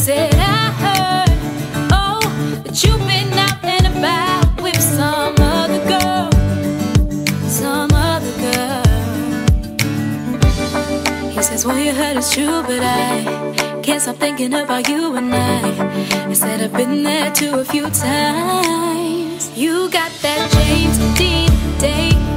said I heard, oh, that you've been out and about with some other girl, some other girl. He says, well, you heard it's true, but I can't stop thinking about you and I said I've been there too a few times. You got that James Dean day